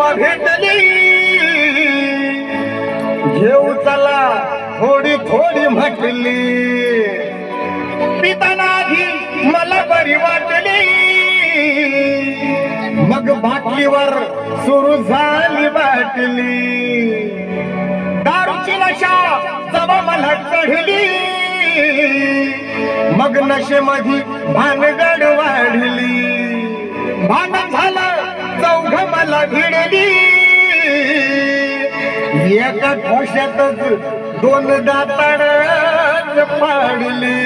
जेव्हा भेटली घेऊ चला थोडी थोडी म्हटली पिताना आधी मला बरी वाटली मग बाटलीवर सुरू झाली बाटली दारूची नशा जवा मला चढली मग नशेमध्ये भानगड वाढली भांडण झालं चौघ मला भिडली एका ठोशातच दोन दाताड पाडली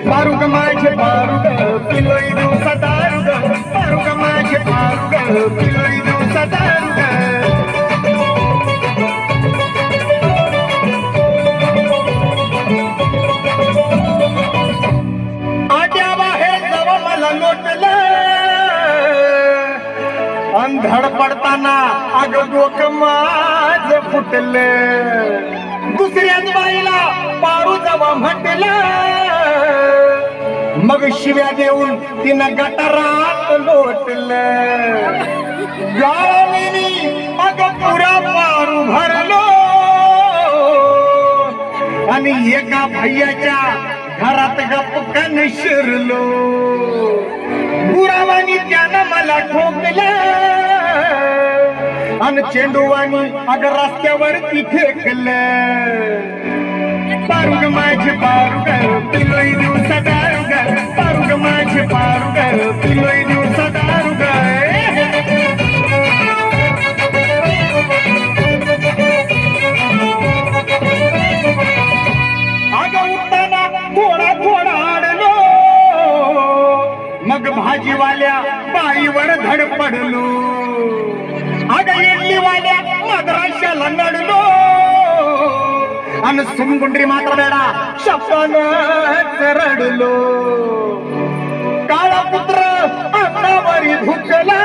पारुग माझे पारुग पिलोई दिवसा दारुग पारुग माझे पारुग पिलोई दिवसा दारुग आट्या बाहेर जवळ मला लोटलं अंधड पडताना अग डोकं माझ फुटलं दुसऱ्याच बाईला पारू जवा म्हटलं मग शिव्या देऊन तिनं गटारात लोटलं गावानी अग पुरा पारू भरलो आणि एका भैयाच्या घरात गपकन शिरलो गुरावानी त्यानं मला ठोकलं आणि चेंडूवानी अगर रस्त्यावरती फेकलं पारुग माझे पारुग पिलोई दिवसा दारुग पारुग माझे पारुग पिलोई दिवसा दारुग अगं उठताना थोडा थोडा आडलो मग भाजीवाल्या बाईवर धड पडलो अगं इडलीवाल्या मद्राशाला नडलो आणि सुमगुंडरी मात्र बेडा शपनच रडलो काळा पुत्र अंगावरी धुकला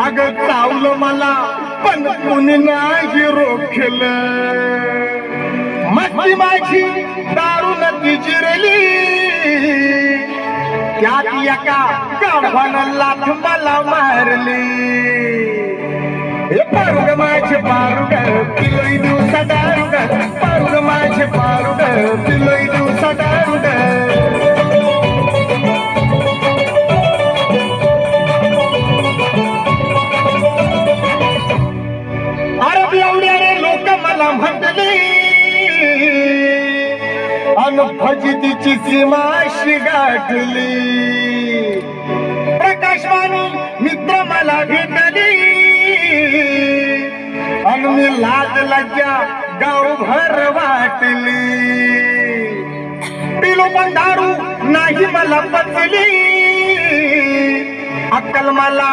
अगं चावलं मला पण कुणी नाही रोखलं मस्ती माझी दारून ती जिरली त्यात एका गाढवानं लाथ मला मारली हे पारुग माझे पारुग पिलोई दिवसा दारुग पारुग माझे पारुग पिलोई दिवसा दारुग अरे एवढ्या रे लोक मला म्हटली अन फजितीची सीमाशी गाठली प्रकाशवाणी मित्र मला भेटली अन मी लाज लज्जा गावभर वाटली पिलो पण दारू नाही मला पचली अक्कल मला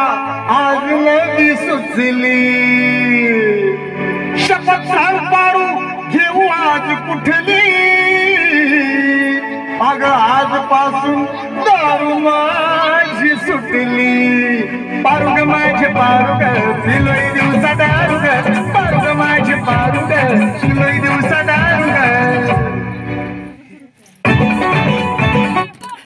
आज नवी सुचली शपथ सांग पारू घेऊ आज कुठली अग आजपासून दारू माझी सुटली पारुग माझे पारुग पिलोई दिवसा दारुग पारुग माझे पारुग पिलोई दिवसा दारुग